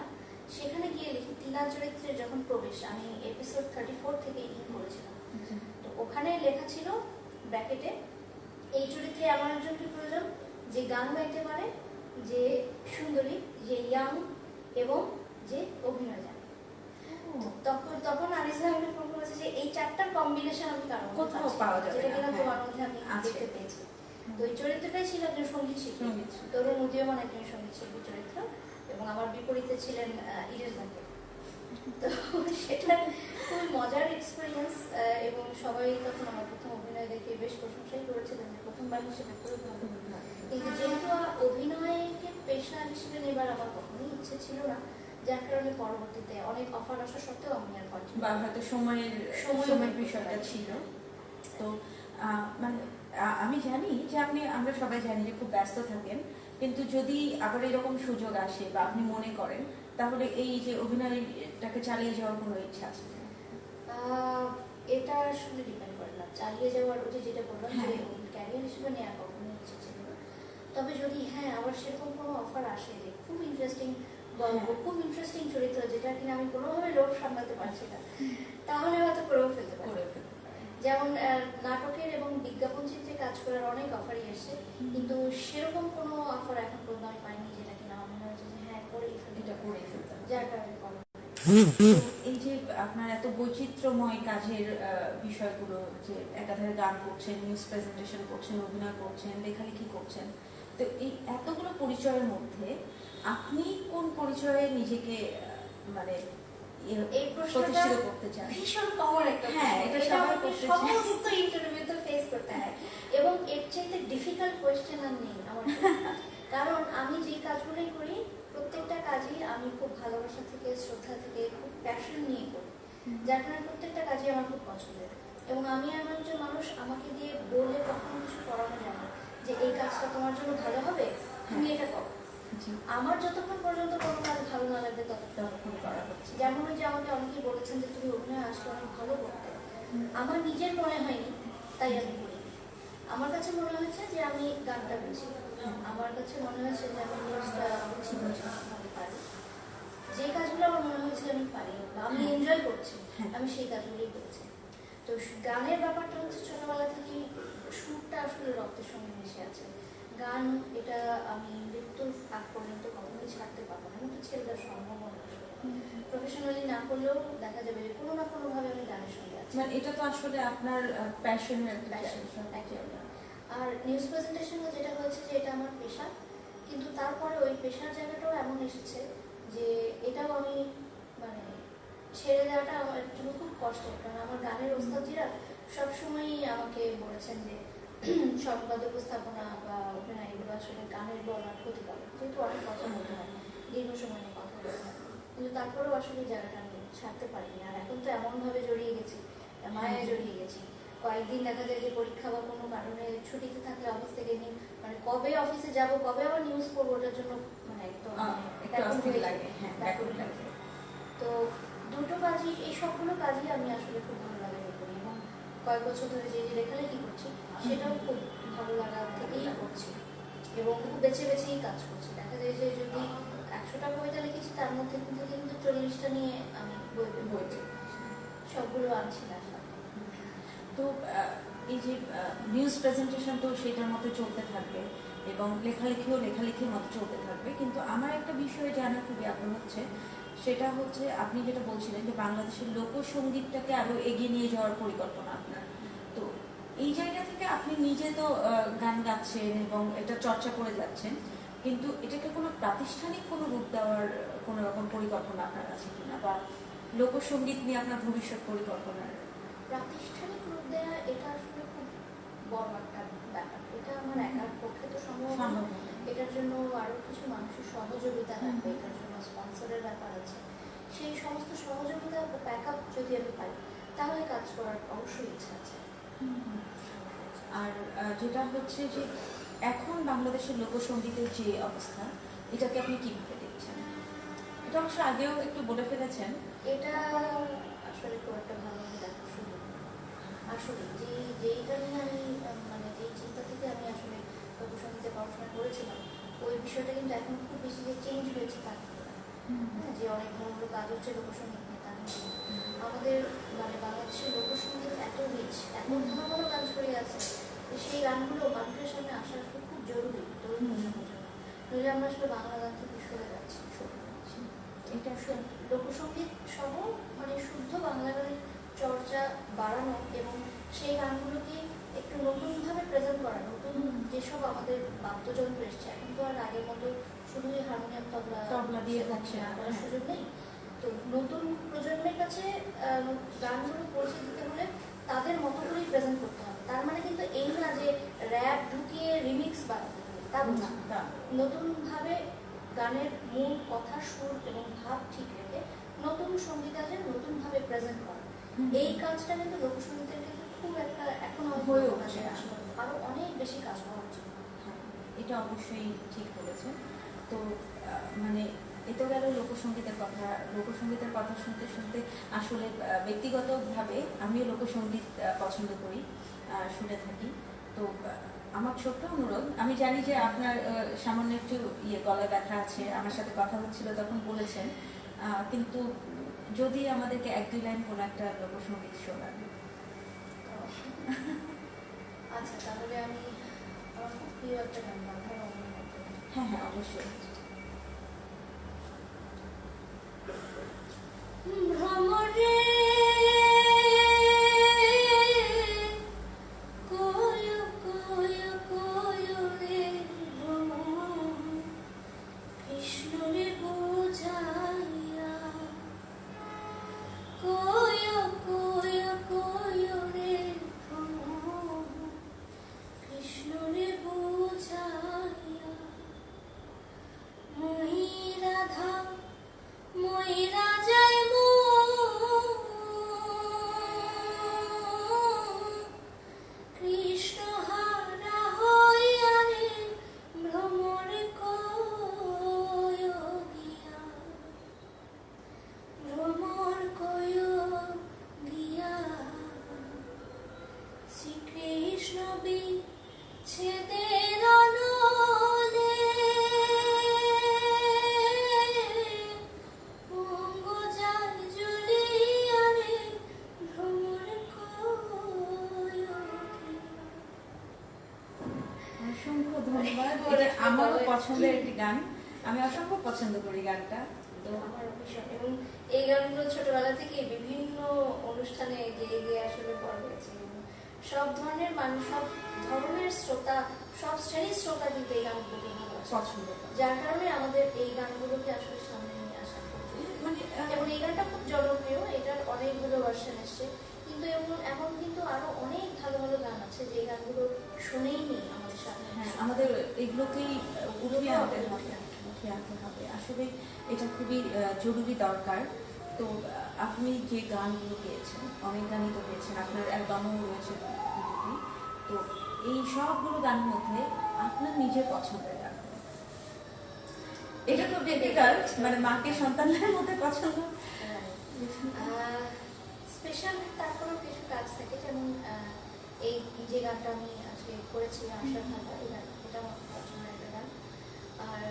সেখানে গিয়ে লিখি টিনা চরিত্রের যখন প্রবেশ, আমি এপিসোড 34 থেকে ইন করেছিলাম। তো ওখানে লেখা ছিল ব্র্যাকেটে, এই চরিত্রে এমন একজনকে প্রয়োজন যে গান গাইতে পারে, যে সুন্দরী, যে ইয়াং এবং যে অভিনয় জানে। তখন আনিস ভাই আমাকে ফোন করেছে যে এই 4টার কম্বিনেশন আমি কারণ কোথাও পাওয়া যাবে যেটা কিনা না, তোমার মধ্যে আমি দেখতে পেয়েছি। তো ওই চরিত্রটাই ছিল একজন সঙ্গীত শিল্পী, তরুণ উদীয়মান একজন সঙ্গীত শিল্পী চরিত্র, এবং আমার বিপরীতে ছিলেন ইরেশ ভাই। তো সেটা খুবই মজার এক্সপিরিয়েন্স, এবং সবাই তখন আমার প্রথম অভিনয় দেখে বেশ প্রশংসাই করেছিলেন যে প্রথমবার হিসেবে খুবই ভালো। কিন্তু যেহেতু অভিনয়কে পেশা হিসেবে নেবার আমার কখনোই ইচ্ছে ছিল না, যার কারণে পরবর্তীতে অনেক অফার আসা সত্ত্বেও আমি আর কন্টিনিউ, বা হয়তো সময়ের বিষয়টা ছিল। তো মানে আমি জানি যে আমরা সবাই জানি যে খুব ব্যস্ত থাকেন, কিন্তু যদি আবার এরকম সুযোগ আসে বা আপনি মনে করেন, তাহলে এই যে অভিনয়টাকে চালিয়ে যাওয়ার কোনো ইচ্ছা আছে? এটা আসলে ডিপেন্ড করে না, চালিয়ে যাওয়ার ওটা যেটা বললাম যে ক্যারিয়ার হিসেবে নেওয়ার কখনো ইচ্ছে ছিল না। তবে যদি আবার সেরকম কোনো অফার আসে যে খুব ইন্টারেস্টিং গল্প, খুব ইন্টারেস্টিং চরিত্র, যেটা কিনা আমি কোনোভাবে লোভ সামলাতে পারছি না, তাহলে হয়তো করেও ফেলতে পারি। যেমন নাটকের এবং বিজ্ঞাপন চিত্রে কাজ করার অনেক অফারই এসছে, কিন্তু সেরকম কোনো অফার এখন পর্যন্ত আমি পাইনি যেটা কিনা আমার মনে হচ্ছে যে হ্যাঁ করেই ফেলতে, যার কারণে করা। এই যে আপনার এত বৈচিত্র্যময় কাজের বিষয়গুলো, যে একাধারে গান করছেন, নিউজ প্রেজেন্টেশন করছেন, অভিনয় করছেন, লেখালেখি করছেন, তো এই এতগুলো পরিচয়ের মধ্যে আপনি কোন পরিচয়ে নিজেকে মানে এই প্রশ্নটা করতে চান? ভীষণ কমন একটা, হ্যাঁ, এটা সবাই করতে চায়, সমস্ত ইন্টারভিউতে ফেস করতে হয়, এবং এর চাইতে ডিফিকাল্ট কোয়েশ্চেন আর নেই আমার কারণ আমি যে কাজগুলোই করি প্রত্যেকটা কাজই আমি খুব ভালোবাসা থেকে, শ্রদ্ধা থেকে, খুব প্যাশন নিয়ে করি, যার কারণে প্রত্যেকটা কাজই আমার খুব পছন্দের। এবং আমি এমন একজন মানুষ, আমাকে দিয়ে বলে কখনো কিছু করানো যায় না যে এই কাজটা তোমার জন্য ভালো হবে, তুমি এটা করো। আমার যতক্ষণ পর্যন্ত কোনো কাজ ভালো না লাগবে ততক্ষণ করা হচ্ছে। যেমন ওই যে আমাকে অনেকেই বলেছেন যে তুমি অভিনয় আসলে অনেক ভালো করতে, আমার নিজের মনে হয়নি তাই আমি করি। আমার কাছে মনে হয়েছে যে আমি গানটা বুঝি, আমার কাছে মনে হয়েছে যে আমি নিউজটা বুঝি পারি, যে কাজগুলো আমার মনে হয়েছে আমি পারি বা আমি এনজয় করছি, আমি সেই কাজগুলোই করছি। তো গানের ব্যাপারটা হচ্ছে ছোটবেলা থেকেই সুরটা আসলে রক্তের সঙ্গে মিশে আছে। গান এটা আমি মৃত্যুর আগ পর্যন্ত কখনোই ছাড়তে পারবো না, কিন্তু ছেড়ে দেওয়ার সম্ভাবনা আসলে প্রফেশনালি না করলেও দেখা যাবে যে কোনো না কোনোভাবে আমি গানের সঙ্গে আছি। মানে এটা তো আসলে আপনার প্যাশনের আর নিউজ প্রেজেন্টেশনও যেটা হয়েছে যে এটা আমার পেশা, কিন্তু তারপরে ওই পেশার জায়গাটাও এমন এসেছে যে এটাও আমি মানে ছেড়ে দেওয়াটা আমার জন্য খুব কষ্টের, কারণ আমার গানের ওস্তাদজিরা সবসময়ই আমাকে বলেছেন যে সংবাদ উপস্থাপনা বা অভিনয় এগুলো আসলে গানের বলার ক্ষতি করে, যেহেতু অনেক কথা বলতে হয়, দীর্ঘ সময় নিয়ে কথা বলতে হয়, কিন্তু তারপরেও আসলে জায়গাটা আমি ছাড়তে পারিনি। আর এখন তো এমনভাবে জড়িয়ে গেছি, মায়ায় জড়িয়ে গেছি, কয়েকদিন দেখা যায় যে পরীক্ষা বা কোনো কারণে ছুটিতে থাকলে অফিস থেকে মানে কবে অফিসে যাব, কবে আবার নিউজ পড়বো, ওটার জন্য মানে একদম লাগে। তো দুটো কাজই, এই সবগুলো কাজই আমি আসলে খুব ভালো লাগে করি, এবং কয়েক বছর ধরে যে লেখালেখি করছি সেটাও খুব ভালো লাগা থেকেই করছি, এবং খুব বেছে বেছেই কাজ করছি। দেখা যায় যে যদি 100টা কবিতা লিখেছি তার মধ্যে কিন্তু 40টা নিয়ে আমি বই সবগুলো আনছি না। তো এই যে নিউজ প্রেজেন্টেশন তো সেটার মতো চলতে থাকবে, এবং লেখালেখির মতো চলতে থাকবে, কিন্তু আমার একটা বিষয়ে জানা খুবই আগ্রহ হচ্ছে, সেটা হচ্ছে আপনি যেটা বলছিলেন যে বাংলাদেশের লোকসঙ্গীতটাকে আরো এগিয়ে নিয়ে যাওয়ার পরিকল্পনা আপনার। তো এই জায়গা থেকে আপনি নিজে তো গান গাচ্ছেন এবং এটা চর্চা করে যাচ্ছেন, কিন্তু এটাকে কোনো প্রাতিষ্ঠানিক কোনো রূপ দেওয়ার কোনো রকম পরিকল্পনা আপনার আছে কিনা, বা লোকসঙ্গীত নিয়ে আপনার ভবিষ্যৎ পরিকল্পনা? প্রাতিষ্ঠানিক রূপ দেওয়া এটা আসলে খুব বড় একটা ব্যাপার, এটা আমার একার পক্ষে তো সম্ভব না। এটার জন্য আরো কিছু মানুষের সহযোগিতা লাগবে, এটার জন্য স্পন্সরের ব্যাপার আছে, সেই সমস্ত সহযোগিতা বা ব্যাকআপ যদি আমি পাই তাহলে কাজ করার অবশ্যই ইচ্ছা আছে। আর যেটা হচ্ছে যে এখন বাংলাদেশের লোকসঙ্গীতের যে অবস্থা, এটাকে আপনি কিভাবে দেখছেন? এটা অবশ্য আগেও একটু বলে ফেলেছেন। এটা আসলে খুব একটা ভালোভাবে দেখা শুরু আসলে যেইটা নিয়ে আমি মানে যেই চিন্তা থেকে আমি আসলে লোকসঙ্গীতে পড়াশোনা করেছিলাম ওই বিষয়টা কিন্তু এখন খুব বেশি যে চেঞ্জ হয়েছে তা কিন্তু না। হ্যাঁ, যে অনেক ধরনের কাজ হচ্ছে লোকসঙ্গীত নিয়ে তা কিন্তু না। আমাদের মানে বাংলাদেশের লোকসঙ্গীত এত রিচ, এত ভালো ভালো গান ছড়িয়ে আছে যে সেই গানগুলো মানুষের সামনে আসা আসলে খুব জরুরি তরুণ প্রজন্মের জন্য। নইলে আমরা আসলে বাংলা গান থেকে সরে যাচ্ছি। এটা লোকসঙ্গীত সহ মানে শুদ্ধ বাংলা গানের চর্চা বাড়ানো এবং সেই গানগুলোকে একটু নতুনভাবে প্রেজেন্ট করা, নতুন যেসব আমাদের বাদ্যযন্ত্র এসছে এখন তো আর আগের মতো শুধুই হারমোনিয়াম তবলা দিয়ে যাচ্ছে না, করার সুযোগ নেই। তো নতুন প্রজন্মের কাছে গানগুলো পৌঁছে দিতে হলে তাদের মতো করেই প্রেজেন্ট করতে হবে। তার মানে কিন্তু এই না যে র্যাপ ঢুকিয়ে রিমিক্স বানাতে হবে, তা না। নতুনভাবে গানের মূল কথা, সুর এবং ভাব ঠিক রেখে নতুন সঙ্গীতাকে নতুনভাবে প্রেজেন্ট করা, এই কাজটা কিন্তু লোকসঙ্গীতের ক্ষেত্রে খুব একটা এখন হয়ে উঠছে। আরো অনেক বেশি কাজ করা উচিত। এটা অবশ্যই ঠিক বলেছেন। তো মানে এ তো গেল লোকসঙ্গীতের কথা। লোকসঙ্গীতের কথা শুনতে শুনতে আসলে ব্যক্তিগতভাবে আমিও লোকসঙ্গীত পছন্দ করি, শুনে থাকি। তো আমার ছোট্ট অনুরোধ, আমি জানি যে আপনার সামান্য একটু গলায় ব্যথা আছে, আমার সাথে কথা হচ্ছিল তখন বলেছেন, কিন্তু যদি আমাদেরকে 1-2 লাইন কোনো একটা লোকসঙ্গীত শোনান। আচ্ছা, তাহলে আমি আমার খুব প্রিয় একটা গান বাংলা রমণীর মধ্যে। হ্যাঁ হ্যাঁ, অবশ্যই। ভ্রমরে কয় কয় কয় রে ভ্রমর, কৃষ্ণরে বুঝাইয়া কয় কয় কয় রে ভ্রমর, কৃষ্ণরে বুঝাইয়া মই রাধা মই রাজায় কৃষ্ণ হারা হইয়া রে ভ্রমর কয় গিয়া, ভ্রমর কয় গিয়া শ্রীকৃষ্ণ বিচ্ছেদের অনলে অঙ্গ যায় জ্বলিয়া রে ভ্রমর কয় গিয়া। অসংখ্য ধন্যবাদ। এটা আমারও পছন্দের একটি গান, আমি অসংখ্য পছন্দ করি গানটা। তো আমার ভীষণ, এবং এই গানগুলো ছোটবেলা থেকে বিভিন্ন অনুষ্ঠানে গেয়ে গিয়ে আসলে পড়া হয়েছে। সব ধরনের মানুষ, সব ধরনের শ্রোতা, সব শ্রেণীর শ্রোতা কিন্তু এই গানগুলোকে ভালোবাসে, পছন্দ করি। যার কারণে আমাদের এই গানগুলোকে আসলে সামনে নিয়ে আসা মানে এবং এই গানটা খুব জনপ্রিয়, এটার অনেকগুলো ভার্সন এসছে, কিন্তু এমন কিন্তু আরো অনেক ভালো ভালো গান আছে যে গানগুলো শুনেই নেই আমাদের সামনে। হ্যাঁ, আমাদের এগুলোকেই উঠিয়ে আনতে হবে, উঠিয়ে আনতে হবে। আসলে এটা খুবই জরুরি দরকার। তো আপনি যে গানগুলো পেয়েছেন, অনেক গানই তো পেয়েছেন, আপনার অ্যালবামও রয়েছে দুটি। তো এই সবগুলো গানের মধ্যে আপনার নিজের পছন্দের গান, এটা তো ব্যক্তিগত, মানে মাকে সন্তানের মধ্যে পছন্দ স্পেশাল তারপরেও কিছু কাজ থাকে, যেমন এই যে গানটা আমি আজকে করেছি আশার মেলা, এই গান, এটা আমার পছন্দের একটা গান। আর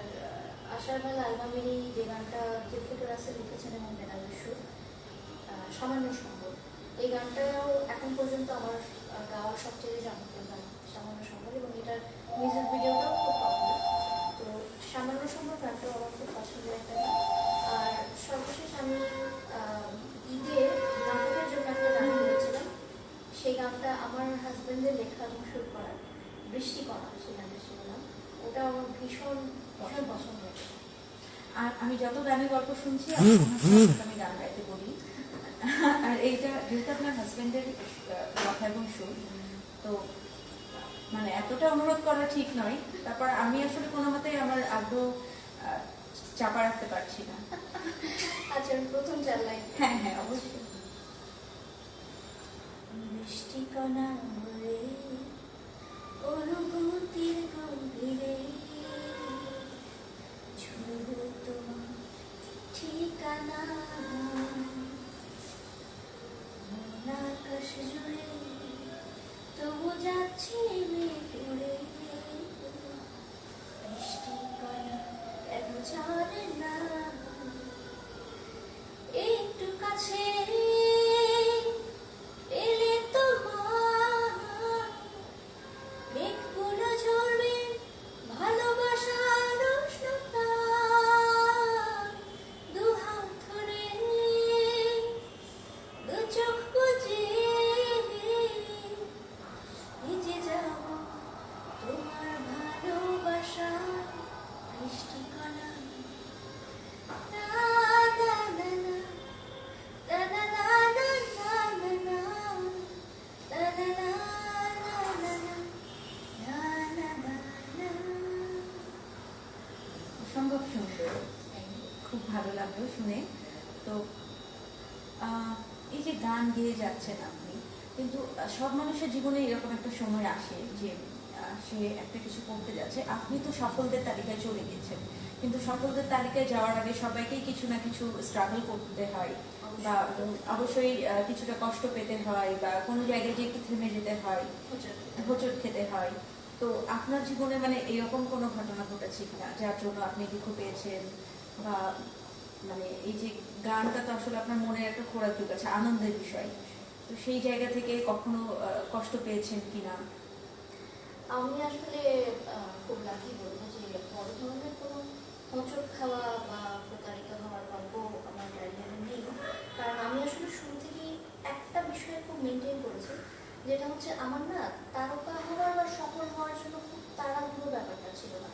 আশার মেলা অ্যালবামেরই যে গানটা জুলফিকার রাসেল লিখেছেন এবং বেনারস সুর, সামান্য সম্বল, এই গানটাও এখন পর্যন্ত আমার গাওয়ার সবচেয়ে জনপ্রিয় গান সামান্য সম্বল, এবং এটার মিউজিক ভিডিওটাও খুব পপুলার। তো সামান্য সম্বল গানটাও আমার খুব পছন্দের একটা গান। আর সর্বশেষ আমি ঈদে নাটকের জন্য একটা গান করেছিলাম, সেই গানটা আমার হাজব্যান্ডের লেখা এবং সুর করা, বৃষ্টি করা, সেই গানটা শুনলাম, ওটা আমার ভীষণ ভীষণ পছন্দ হয়েছে। আর আমি যত গানের গল্প শুনছি আমি গান গাইতে বলি। আর এইটা যেহেতু আপনার হাজবেন্ডের কথা এবং সুর, তো মানে এতটা অনুরোধ করা ঠিক নয়। তারপর আমি আসলে কোনো মতে আমার আগ্রহ চাপা রাখতে পারছি না। আচ্ছা, আমি প্রথম 4 লাইন। হ্যাঁ হ্যাঁ অবশ্যই। বৃষ্টি কণা হয়ে অনুভূতির গভীরে ছুঁয়ে তোমার ঠিকানা, মন আকাশ জুড়ে তবু যাচ্ছে মেঘ উড়ে, বৃষ্টি কণা কেন জানে না একটু কাছে এলে তোমার মেঘগুলো ঝরবে ভালোবাসার উষ্ণতা, দুহাত ধরে দু চোখ বুজে ভিজে যাব তোমার ভালোবাসার বৃষ্টি কণা। না না না না না না না না না না না না না অসম্ভব সুন্দর, খুব ভালো লাগলো শুনে। তো এই যে গান গেয়ে যাচ্ছেন আপনি, কিন্তু সব মানুষের জীবনে এরকম একটা সময় আসে যে সে একটা কিছু করতে যাচ্ছে। আপনি তো সফলদের তালিকায় চলে গেছেন, কিন্তু সফলদের তালিকায় যাওয়ার আগে সবাইকেই কিছু না কিছু স্ট্রাগল করতে হয়, বা অবশ্যই কিছুটা কষ্ট পেতে হয়, বা কোনো জায়গায় গিয়ে একটু থেমে যেতে হয়, হোঁচট খেতে হয়। তো আপনার জীবনে মানে এরকম কোনো ঘটনা ঘটেছে কিনা যার জন্য আপনি দুঃখ পেয়েছেন, বা মানে এই যে গানটা তো আসলে আপনার মনে একটা খোরাক ঢুকেছে, আনন্দের বিষয়, তো সেই জায়গা থেকে কখনো কষ্ট পেয়েছেন কিনা? আমি আসলে খুব লাকি বলবো যে বড় ধরনের কোনো হোঁচট খাওয়া বা প্রতারিত হওয়ার গল্প আমার ক্যারিয়ারে নেই। কারণ আমি আসলে শুরু থেকেই একটা বিষয় খুব মেনটেন করেছি, যেটা হচ্ছে আমার না তারকা হওয়ার বা সফল হওয়ার জন্য খুব তাড়াহুড়ো ব্যাপারটা ছিল না।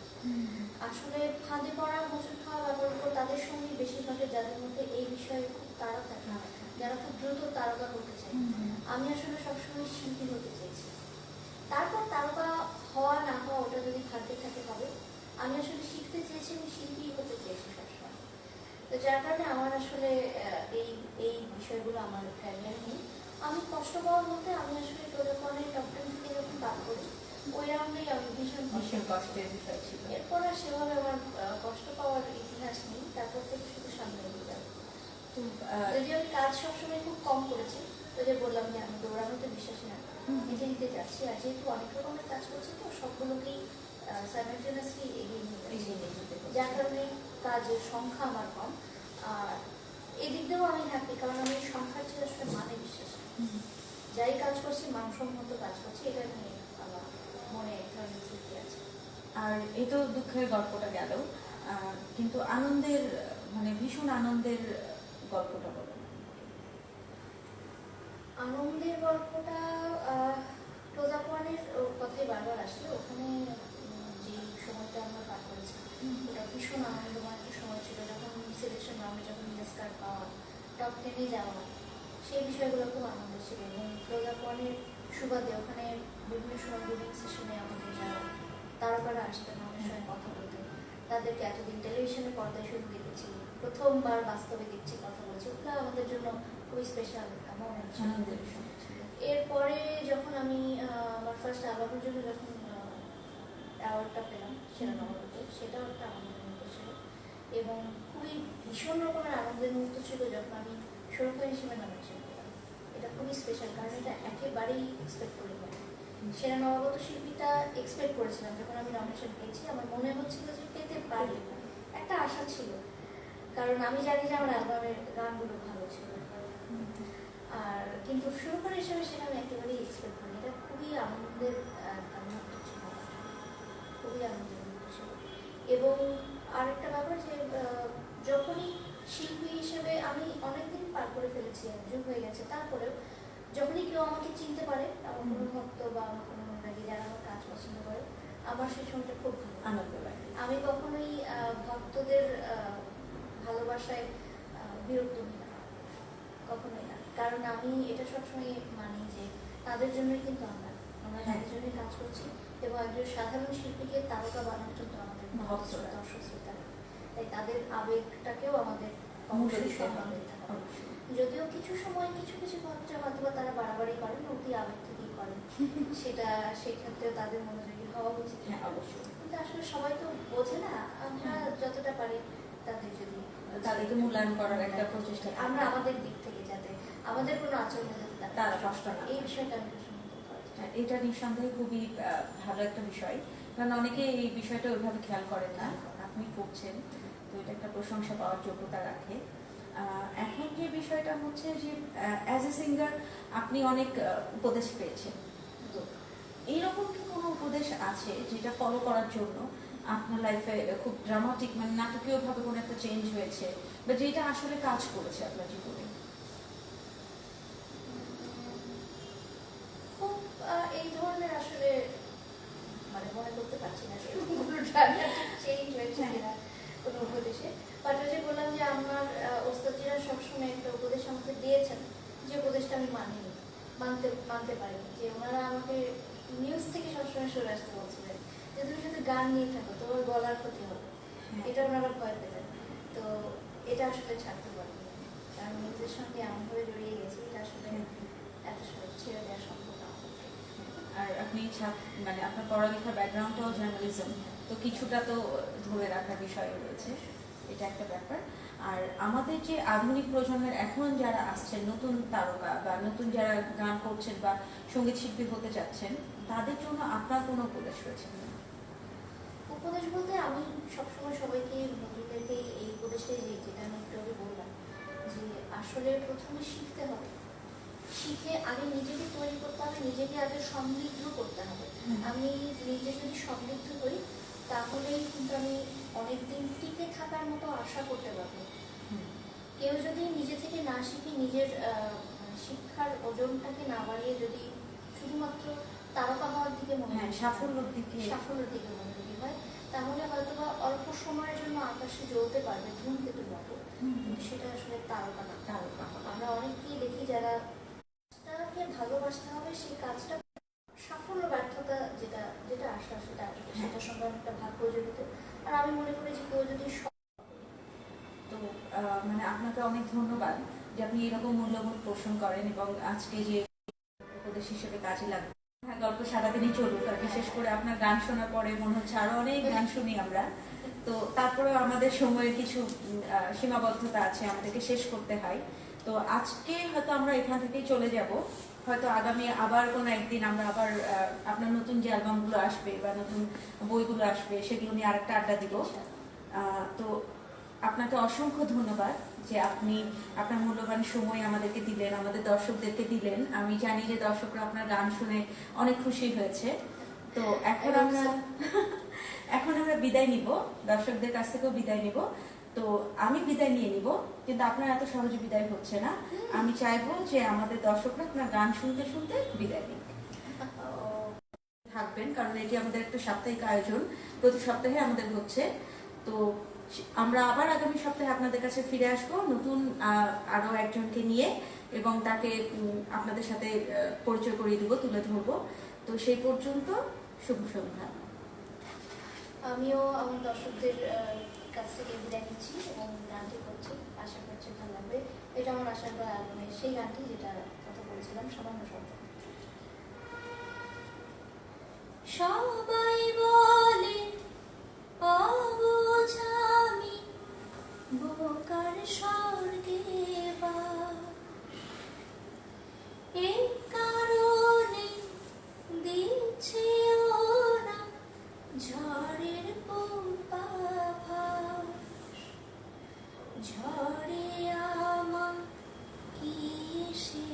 আসলে ফাঁদে পড়া হোঁচট খাওয়া ব্যাপারগুলো তাদের সঙ্গে বেশিরভাগের, যাদের মধ্যে এই বিষয়ে খুব তাড়া থাকে, যারা খুব দ্রুত তারকা হতে চায়। আমি আসলে সবসময় শিল্পী হতে চেয়েছি। তারপর তারকা হওয়া না হওয়া ওটা যদি থাকতে থাকে হবে, আমি আসলে শিখতে চেয়েছি, আমি শিল্পী হতে চেয়েছি সবসময়। তো যার কারণে আমার আসলে এই এই বিষয়গুলো আমার ক্যারিয়ার নেই। আমি কষ্ট পাওয়া বলতে আমি আসলে টোটাপনের টপ 10 থেকে যখন বাদ করি, ওই রাউন্ডেই আমি ভীষণ কষ্টের বিষয় ছিল। এরপর আর সেভাবে আমার কষ্ট পাওয়ার ইতিহাস নেই। তারপর থেকে শুধু সামনে এগিয়ে যাবো। তো যদি আমি কাজ সবসময় খুব কম করেছি, তো যে বললাম যে আমি দৌড়ানোতে বিশ্বাসী না, নিজে নিতে যাচ্ছি। আর যেহেতু অনেক রকমের কাজ করছি, তো সবগুলোকেই সাইমালটেনিয়াসলি এগিয়ে নিয়ে যাচ্ছি, যার কারণে কাজের সংখ্যা আমার কম। আর এদিক দিয়েও আমি হ্যাপি, কারণ আমি সংখ্যার চেয়ে আসলে মানে বিশ্বাস করি। যাই কাজ করছি মানসম্মত কাজ করছি, এটা নিয়ে আমার মনে এক ধরনের তৃপ্তি আছে। আর এই তো দুঃখের গল্পটা গেল, কিন্তু আনন্দের, মানে ভীষণ আনন্দের গল্পটা বলো। আনন্দের গল্পটা প্রজাপনের কথাই বারবার আসলে, ওখানে যে সময়টা আমরা পার করেছি ওটা ভীষণ আনন্দময় একটা সময় ছিল। যখন সিলেকশন রাউন্ডে যখন পুরস্কার পাওয়া, টপ 10-এ যাওয়া, সেই বিষয়গুলো খুব আনন্দের ছিল। এবং প্রজাপনের সুবাদে ওখানে বিভিন্ন সময় রিডিং সেশনে আমাদের যারা তারকারা আসতেন, আমাদের সঙ্গে কথা বলতেন, তাদেরকে এতদিন টেলিভিশনে পর্দায় শুধু দেখেছি, প্রথমবার বাস্তবে দেখছি, কথা বলছি, ওগুলো আমাদের জন্য খুবই স্পেশাল মোমেন্ট ছিল। এরপরে যখন আমি আমার ফার্স্ট অ্যালবামের জন্য যখন অ্যাওয়ার্ডটা পেলাম সেরা নবরূপে, সেটাও একটা আনন্দের মুহূর্ত ছিল। এবং খুবই ভীষণ রকমের আনন্দের মুহূর্ত ছিল যখন আমি সুরক্ষা হিসেবে নমিনেশন পেলাম। এটা খুবই স্পেশাল, কারণ এটা একেবারেই এক্সপেক্ট করি না। সেরা নবাগত শিল্পীটা এক্সপেক্ট করেছিলাম, যখন আমি নমিনেশন পেয়েছি আমার মনে হচ্ছিল যে পেতে পারি, একটা আশা ছিল, কারণ আমি জানি যে আমার অ্যালবামের গানগুলো ভালো ছিল। আর কিন্তু সুরকার হিসেবে সেটা আমি একেবারেই এক্সপেক্ট করি। এটা খুবই আনন্দের মুহূর্ত ছিল, খুবই আনন্দের মুহূর্ত ছিল। এবং আরেকটা ব্যাপার যে যখনই শিল্পী হিসেবে আমি অনেকদিন পার করে ফেলেছি, যুগ হয়ে গেছে, তারপরেও যখনই কেউ আমাকে চিনতে পারে, আমার কোনো ভক্ত বা আমার কোনো অনুরাগী যারা আমার কাজ পছন্দ করে, আমার সেই সময়টা খুব ভালো আনন্দ লাগে। আমি কখনোই ভক্তদের ভালোবাসায় বিরক্ত হই না, কখনোই না। কারণ আমি এটা সবসময় মানি যে তাদের জন্যই কিন্তু আমরা তাদের জন্যই কাজ করছি। এবং একজন সাধারণ শিল্পীকে তারকা বানানোর জন্য আমাদের দর্শক শ্রোতা, তাই তাদের আবেগটাকেও আমাদের মূল্য অবশ্যই দিতে সম্মান হবে। দিতে হবে। অবশ্যই। যদিও কিছু সময় কিছু কিছু বাচ্চা হয়তো বা তারা বাড়াবাড়ি করেন, অতি আবেগ থেকেই করেন, সেটা সেক্ষেত্রে তাদের মনোযোগী হওয়া উচিত। হ্যাঁ, অবশ্যই। কিন্তু আসলে সবাই তো বোঝে না, আমরা যতটা পারি তাদের যদি তাদেরকে মূল্যায়ন করার একটা প্রচেষ্টা থাকে। আমরা আমাদের দিক থেকে যাতে আমাদের কোনো আচরণে যাতে তারা কষ্ট না এই পায়। বিষয়টা আমি পছন্দ করি। হ্যাঁ, এটা নিঃসন্দেহে খুবই ভালো একটা বিষয়, কারণ অনেকে এই বিষয়টা ওইভাবে খেয়াল করেন না। আপনি করছেন, তো এটা একটা প্রশংসা পাওয়ার যোগ্যতা রাখে। এখন যে বিষয়টা হচ্ছে যে অ্যাজ এ সিঙ্গার আপনি অনেক উপদেশ পেয়েছেন, তো এইরকম কি কোনো উপদেশ আছে যেটা ফলো করার জন্য আপনার লাইফে খুব ড্রামাটিক, মানে নাটকীয়ভাবে কোনো একটা চেঞ্জ হয়েছে, বা যেটা আসলে কাজ করেছে আপনার জীবনে? খুব এই ধরনের আসলে মানে মনে করতে পারছি না চেঞ্জ হয়েছে কিনা কোনো উপদেশে। বাট ওই যে বললাম যে আমার ওস্তাদিরা সবসময় একটা উপদেশ আমাকে দিয়েছেন, যে উপদেশটা আমি মানিনি, মানতে পারিনি। যে ওনারা আমাকে নিউজ থেকে সবসময় সরে আসতে বলছিলেন যে তুমি যদি গান নিয়ে থাকো তোমার গলার ক্ষতি হবে, এটা ওনারা ভয় পেতেন। তো এটা আসলে ছাড়তে পারিনি, কারণ নিউজের সঙ্গে এমনভাবে জড়িয়ে গেছি, এটা আসলে এত সহজ ছেড়ে দেওয়া সম্ভব না। আর আপনি মানে আপনার পড়ালেখার ব্যাকগ্রাউন্ডটাও জার্নালিজম, তো কিছুটা তো ধরে রাখার বিষয় রয়েছে, এটা একটা ব্যাপার। আর আমাদের যে আধুনিক প্রজন্মের এখন যারা আসছেন নতুন তারকা বা নতুন যারা গান করছেন বা সঙ্গীত শিল্পী হতে যাচ্ছেন, তাদের জন্য আপনার কোনো উপদেশ রয়েছে? উপদেশ বলতে আমি সবসময় সবাইকে, নতুনদেরকে এই উপদেশটাই দিই যেটা আমি একটু আগে বললাম, যে আসলে প্রথমে শিখতে হবে, শিখে আগে নিজেকে তৈরি করতে হবে, নিজেকে আগে সমৃদ্ধ করতে হবে। আমি নিজে যদি সমৃদ্ধ হই তাহলেই কিন্তু আমি অনেকদিন টিকে থাকার মতো আশা করতে পারবো। কেউ যদি নিজে থেকে না শিখে, নিজের শিক্ষার ওজনটাকে না বাড়িয়ে যদি শুধুমাত্র তারকা হওয়ার দিকে মনে হয়, সাফল্যের দিকে মনোযোগী হয়, তাহলে হয়তো বা অল্প সময়ের জন্য আকাশে জ্বলতে পারবে ধূমকেতুর মতো, কিন্তু সেটা আসলে তারকা না। আমরা অনেককেই দেখি যারা কাজটাকে ভালোবাসতে হবে, সেই কাজটা সাফল্য ব্যর্থতা যেটা যেটা আসে সেটা আসবে, সেটার সঙ্গে অনেকটা ভাগ্য জড়িত। আর আমি মনে করি যে কেউ যদি তো মানে আপনাকে অনেক ধন্যবাদ যে আপনি এরকম মূল্যবোধ পোষণ করেন, এবং আজকে যে উপদেশ হিসেবে কাজে লাগবে। হ্যাঁ, গল্প সারাদিনই চলুক, আর বিশেষ করে আপনার গান শোনার পরে মনে হচ্ছে আরো অনেক গান শুনি আমরা। তো তারপরেও আমাদের সময়ের কিছু সীমাবদ্ধতা আছে, আমাদেরকে শেষ করতে হয়। তো আজকে হয়তো আমরা এখান থেকেই চলে যাব, হয়তো আগামী আবার কোনো একদিন আমরা আবার আপনার নতুন যে অ্যালবামগুলো আসবে বা নতুন বইগুলো আসবে সেগুলো নিয়ে আরেকটা আড্ডা দিব। তো আপনাকে অসংখ্য ধন্যবাদ যে আপনি আপনার মূল্যবান সময় আমাদেরকে দিলেন, আমাদের দর্শকদেরকে দিলেন। আমি জানি যে দর্শকরা আপনার গান শুনে অনেক খুশি হয়েছে। তো এখন আমরা বিদায় নিব, দর্শকদের কাছ থেকেও বিদায় নিব। তো আমি বিদায় নিয়ে নিব, কিন্তু আপনার এত সহজে বিদায় হচ্ছে না। আমি চাইবো যে আমাদের দর্শকরা আপনার গান শুনতে শুনতে বিদায় নিন, থাকবেন, কারণ এটি আমাদের একটা সাপ্তাহিক আয়োজন, প্রতি সপ্তাহে আমাদের হচ্ছে। তো আমরা আবার আগামী সপ্তাহে আপনাদের কাছে ফিরে আসবো নতুন আরো একজনকে নিয়ে, এবং তাকে আপনাদের সাথে পরিচয় করিয়ে দিব, তুলে ধরবো। তো সেই পর্যন্ত শুভ সন্ধ্যা। আমিও আমার দর্শকদের কাছ থেকে বিদায় নিচ্ছি এবং গানটি করছি, আশা করছি ভালো লাগবে। এটা আমার আশা করা অ্যালবামের সেই গানটি যেটা কথা বলেছিলাম, সামান্য শব্দ। সবাই বলে অবুঝ আমি বোকার স্বর্গে বাস, এই কারণে দিচ্ছে ওরা ঝড়ের পূর্বাভাস। ঝড়ে আমার কি এসে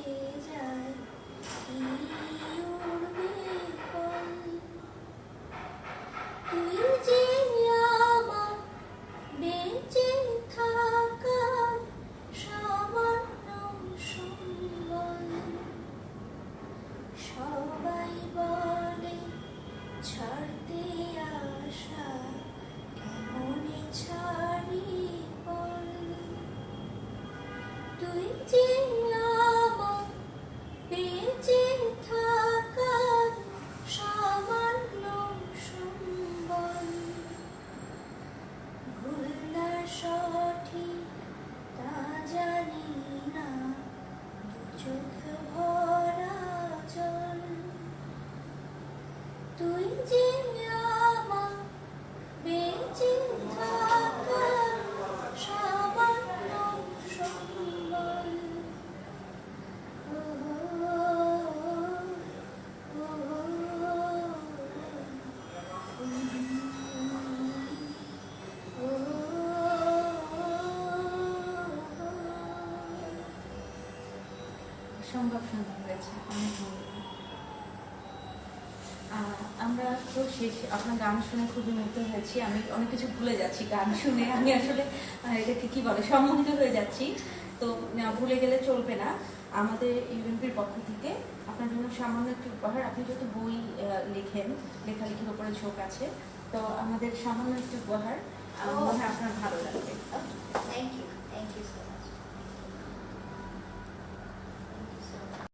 যায়, কি উড়বে বল, তুই যে আমার বেঁচে থাকার সামান্য সম্বল। সবাই বলে ছাড়তে আসা কেমনে ছাড়ি বল, তুই যে আমার বেঁচে থাকার সামান্য সম্বল। ভুলদার যে আমার বেঁচে থাকার সামান্য সম্বল। সম্ভব সুন্দর হয়েছে, অনেক ভালো। আমরা তো শেষ আপনার গান শুনে খুবই মুগ্ধ হয়েছি। আমি অনেক কিছু ভুলে যাচ্ছি গান শুনে, আমি আসলে এটাকে কি বলে সম্মোহিত হয়ে যাচ্ছি। তো ভুলে গেলে চলবে না। আমাদের ইউএনপির পক্ষ থেকে আপনার জন্য সামান্য একটি উপহার। আপনি যেহেতু বই লেখেন, লেখালেখির উপরে ঝোঁক আছে, তো আমাদের সামান্য একটি উপহার মনে হয় আপনার ভালো লাগবে। Thank you so much.